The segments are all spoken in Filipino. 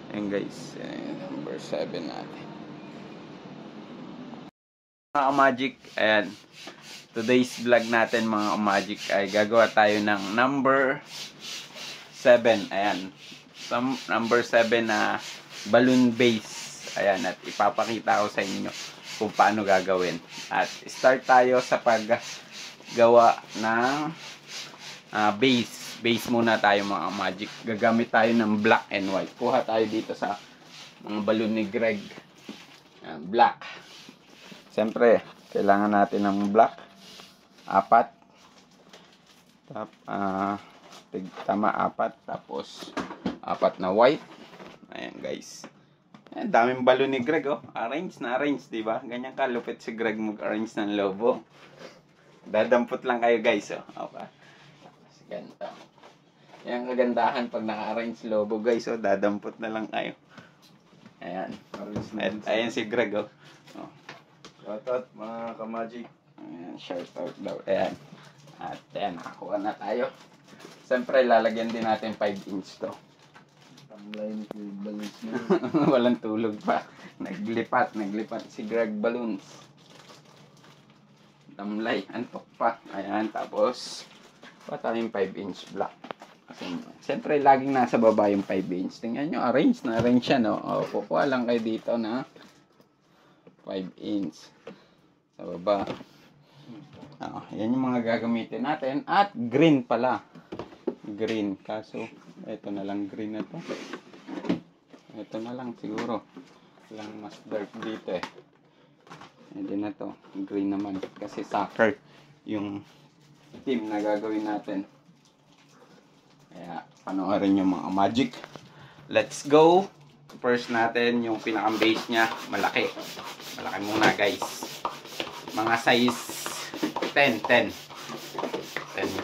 Ayan guys, number 7 natin. Mga Magic, ayan. Today's vlog natin mga Magic ay gagawa tayo ng number 7. Ayan. Number 7 na balloon base. Ayan, at ipapakita ko sa inyo kung paano gagawin. At start tayo sa paggawa ng base muna tayo mga Magic. Gagamit tayo ng black and white. Kuha tayo dito sa mga balloon ni Greg. Black. Siyempre, kailangan natin ng black. 4. Tama 4. Tapos 4 na white. Ayan guys. Ayan, daming balloon ni Greg oh. Arrange na arrange, di ba? Ganyan kalupit si Greg mag-arrange ng lobo. Dadampot lang kayo guys oh. Okay. Ganda. Yan kagandahan pag naka-arrange lobo guys, oh, dadampot na lang kayo. Ayan. Ayan si Greg, oh. Shoutout mga ka-Magic. Ayan, shoutout daw. Ayan. At ayan, nakakuha na tayo. Siyempre, lalagyan din natin 5 inch to. Tamlay ni Balloons na. Walang tulog pa. Naglipat si Greg Balloons. Tamlay, antok pa. Ayan, tapos tayong 5 inch block. Kasi, siyempre, laging nasa baba yung 5 inch. Tingnan nyo, arrange siya, no? O, kukuha lang kayo dito na 5 inch. Sa baba. Yan yung mga gagamitin natin. At green pala. Green. Kaso, ito na lang green na to. Ito na lang siguro. Walang mas dark dito eh. Hindi na to. Green naman. Kasi soccer yung team na gagawin natin. Kaya panoorin yung mga Magic. Let's go. First natin yung pinaka-base nya, malaki muna guys, mga size 10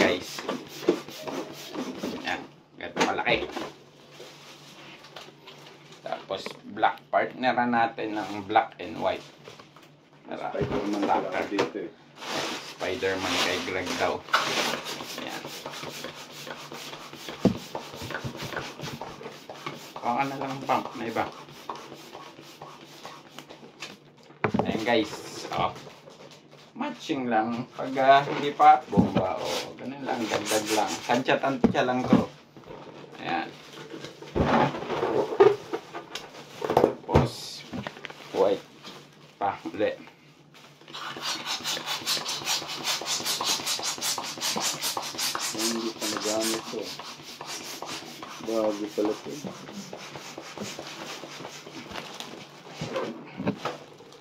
guys. Yan, ganito kalaki. Tapos black, partner natin ng black and white. Spider-Man pala dito eh. Spider-Man kay Greg daw. Ayan. Baka na lang ang pump na iba. Ayan guys. Matching lang. Pag hindi pa, bomba. Ganun lang. Dagdag lang. Tansya lang to. Ayan. Tapos, white. Pa, ulit. Hindi pa nagamit to. Bago pala to.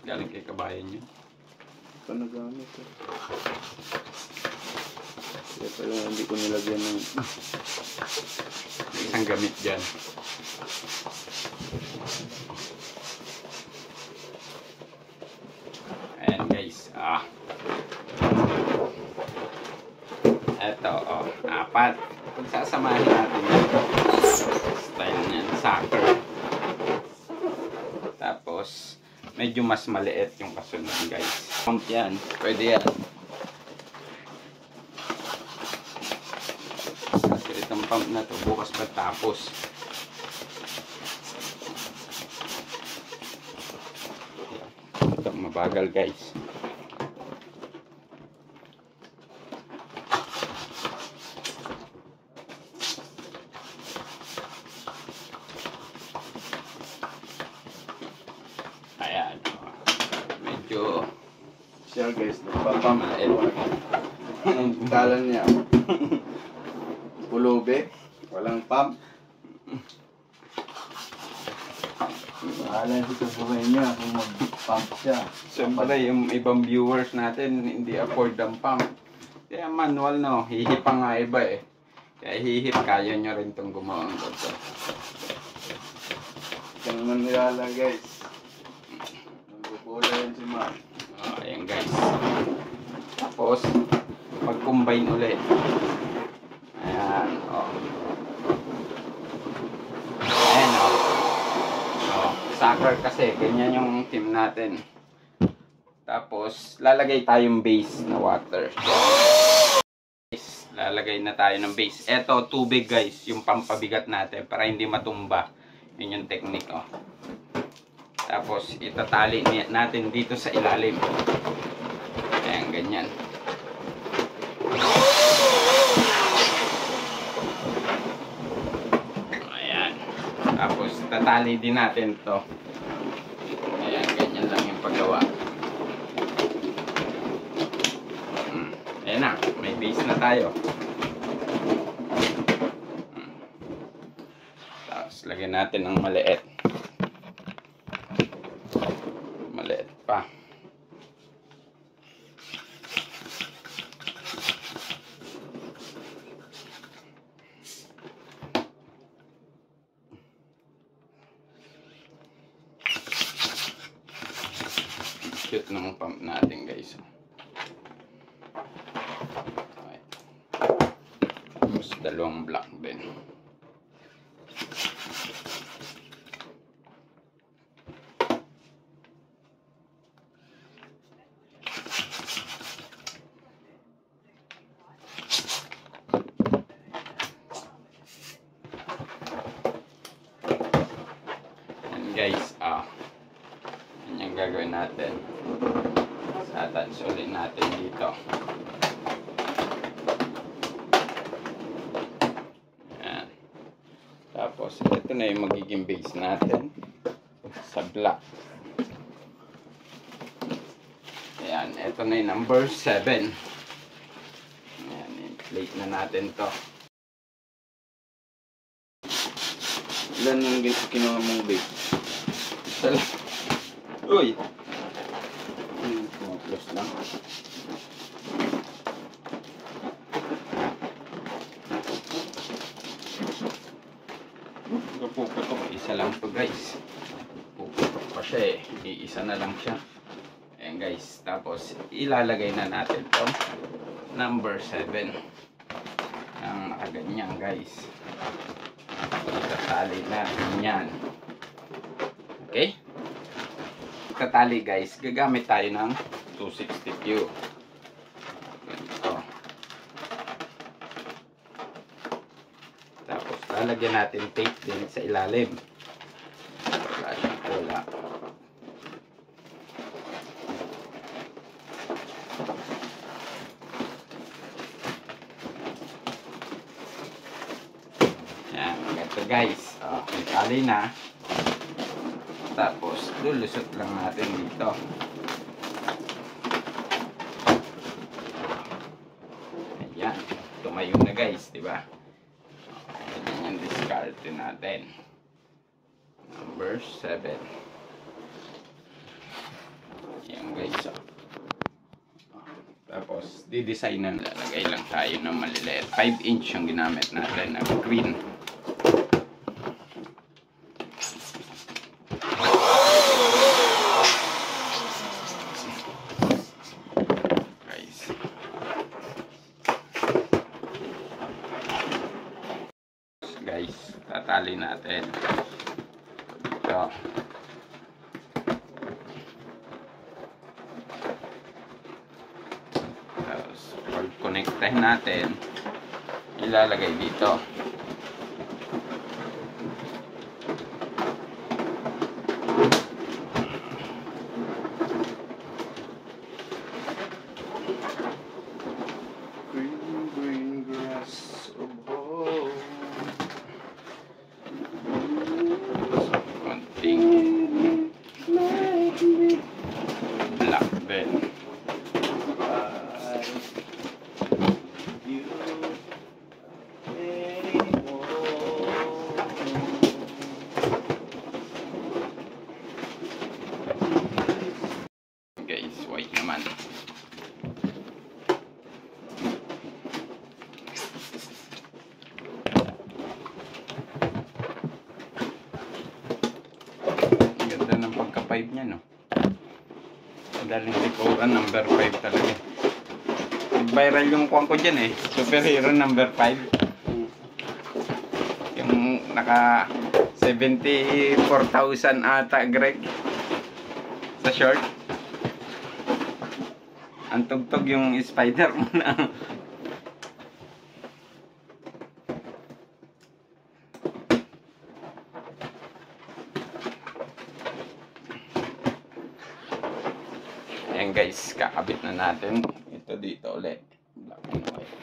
Galing kay kabayan nyo. Pa nagamit to. Kaya pala hindi ko nilagyan ng Isang gamit dyan. Ayan guys. Eto, 4. Pagsasamahin natin yan. Style niyan, soccer. Tapos, medyo mas maliit yung kasunod guys. Pump yan. Pwede yan. Kasi itong pump na to, bukas pagtapos. Ito, mabagal guys. Ayan. Medyo siya guys. Nagpapump. Kala niya. Pulubi. Walang pump. Kala dito buhay niya kung mag-pump siya. siyempre yung ibang viewers natin hindi afford ang pump. Kaya manual no, hihip pa nga iba eh. Kaya hihip, kaya nyo rin itong gumawa ng ito. Yung manila guys. Nagpupula yan si Mark. Ayan guys. Tapos, mag-combine ulit. Ayan, Ayan, soccer kasi, ganyan yung team natin. Tapos, lalagay tayong base na water. Lalagay na tayo ng base. Eto, tubig guys, yung pampabigat natin para hindi matumba Yun yung technique, oh. Tapos, itatali natin dito sa ilalim. Ayan, ganyan. Ayan. Tapos, tatali din natin to. Ayan, ganyan lang yung paggawa. Ayan na, may base na tayo. Tapos, lagyan natin ng maliit. Maliit pa. Cute ng pump natin, guys. Okay. Tapos dalawang block din. And guys, yan yung gagawin natin. Attach ulit natin dito. Ayan. Tapos, ito na yung magiging base natin sa block. Ayan, ito na yung number 7. Ayan, i-plate na natin to. Ilan yung kinuha mong base? Isa lang. Uy! Close lang. Puputok. Isa lang to, guys. Puputok pa siya eh. Iisa na lang siya. Ayan, guys. Tapos, ilalagay na natin to. Number 7. Ang nakaganyan, guys. Itatali natin yan. Okay? Itatali, guys. Gagamit tayo ng 260Q. Ganito. Tapos, lalagyan natin tape din sa ilalim. Wala siyang pula. Yan, ganito, guys. Itali na. Tapos, lulusot lang natin dito. Ayan. Tumayo na, guys. Diba? Ayan yung discard natin. Number 7. Ayan, guys. Tapos, di-design na. Lalagay lang tayo ng maliliit. 5 inch yung ginamit natin na green. Guys, tatali natin ito. Tapos pag connectahin natin, ilalagay dito. Green grass of home. Black bed. Guys, white naman. Ganda ng pagka-5 niya, no? Madaling sikuran, number 5 talaga. Viral yung kuwan ko dyan eh. Superhero number 5. Yung naka 74,000 ata, Greg. Sa short. Ang tugtog yung spider mo na. Ayan guys, kakabit na natin ito dito ulit. Black and white.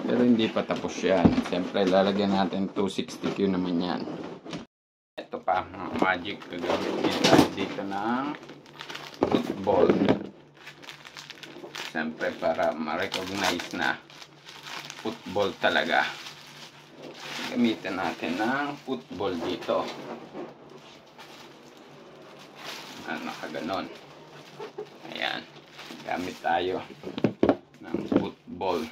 Pero hindi pa tapos yan. Siyempre, lalagyan natin 260Q naman yan. Ito pa, mga magic. Gagawin tayo dito ng football. Siyempre, para ma-recognize na football talaga. Gamitin natin ng football dito. Nakaganon. Ayan. Gamit tayo ng football.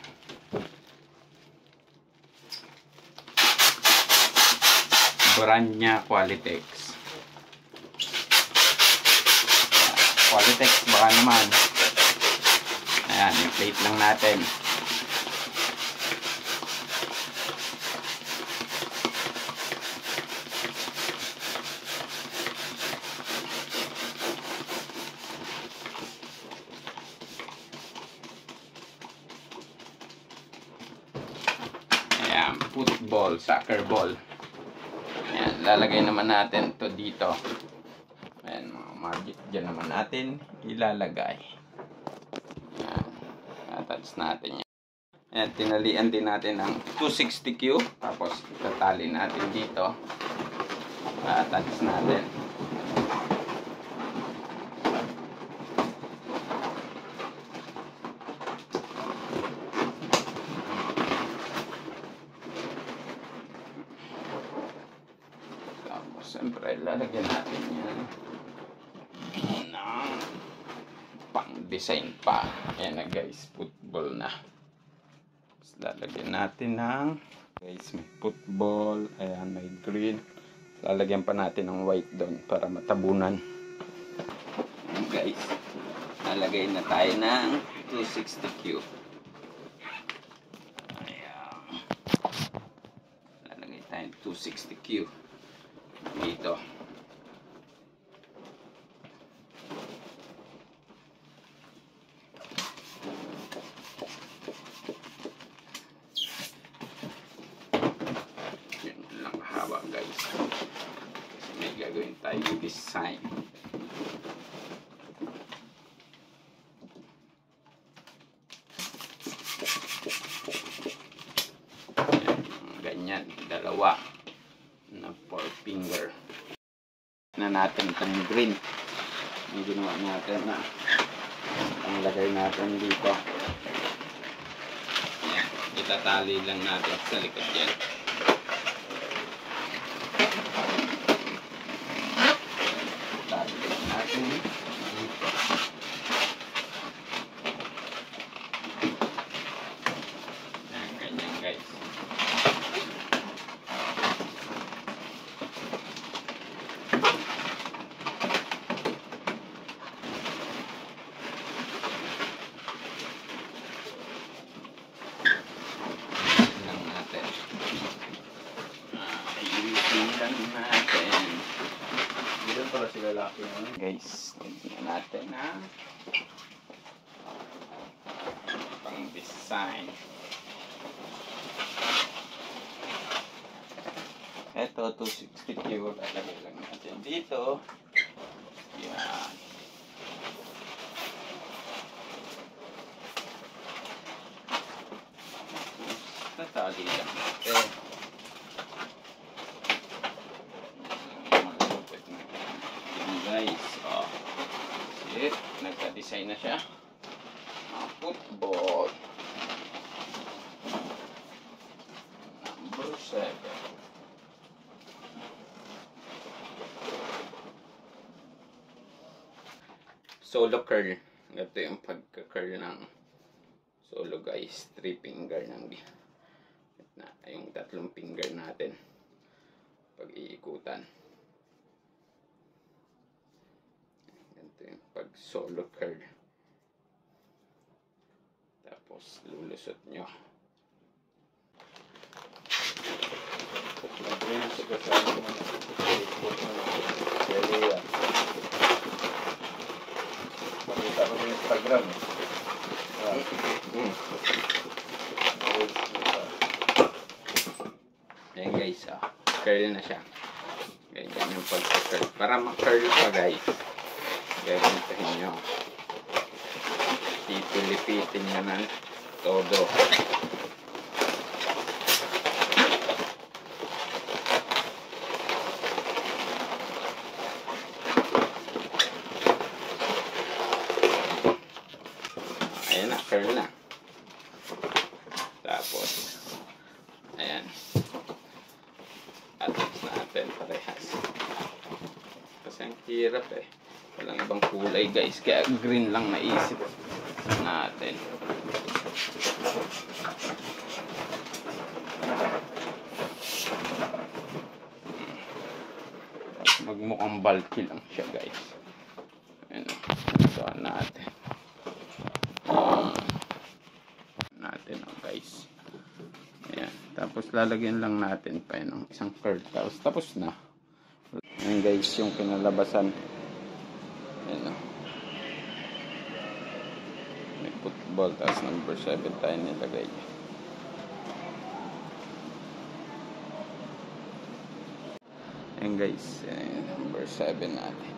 Brand niya Qualitex. Qualitex baka naman. Ayan, i-plate lang natin. Ayan, football, soccer ball. Ayan, lalagay naman natin to dito. Ayan, mga magic dyan naman natin ilalagay. Ayan, attach natin yan. Ayan, tinalian din natin ng 260Q. Tapos, itatali natin dito. Attach natin. Siyempre, lalagyan natin yan ng pang-design pa. Ayan na guys, football na. Tapos, lalagyan natin ng guys, may football. Ayan, may green. Lalagyan pa natin ng white doon para matabunan. Ayan guys, lalagay na tayo ng 260Q. Ayan. Lalagay tayo ng 260Q. Dito. Yan lang haba guys. May gagawin tayo design. Yan, ganyan, dalawa na 4 finger na natin itong green ang ginawa natin na ang lagay natin dito. Ayan, itatali lang natin sa likod yan. Tali lang natin dito. Ayan, ganyan guys. Dito pala sila laki na. Guys, tignan natin na pang design. Ito 260Q, lalagay lang natin dito. Yan. Tatali lang natin. Guys, see it? Nagka-design na siya. Football. Number 7. Solo curl. Ito yung pagka-curl ng solo guys. 3 finger ng yung 3 finger natin. Pag-iikutan. Ito yung pag solo curl. Tapos lulusot nyo. Lagyan mo sa kasama mo. Facebook mo. Celia. Pakita ko sa Instagram. Ayan guys, curl na siya. Ganyan yung pagka-curl. Para ma-curl pa guys, ganyan nyo. Pipilipitin nyo ng todo. Ayan na, curl na. Tapos, ayan. Attach natin parehas. Kasi ang hirap eh. Walang ibang kulay guys. Kaya green lang naisip natin. Magmukhang bulky lang siya guys. Ayan. Ito natin. Natin guys. Ayan. Tapos lalagyan lang natin pa yun ng isang curl. Tapos na. Ayan guys yung kinalabasan. Ayan o. May football. Tapos number 7 tayo nilagay. Ayan guys. Ayan, number 7 natin.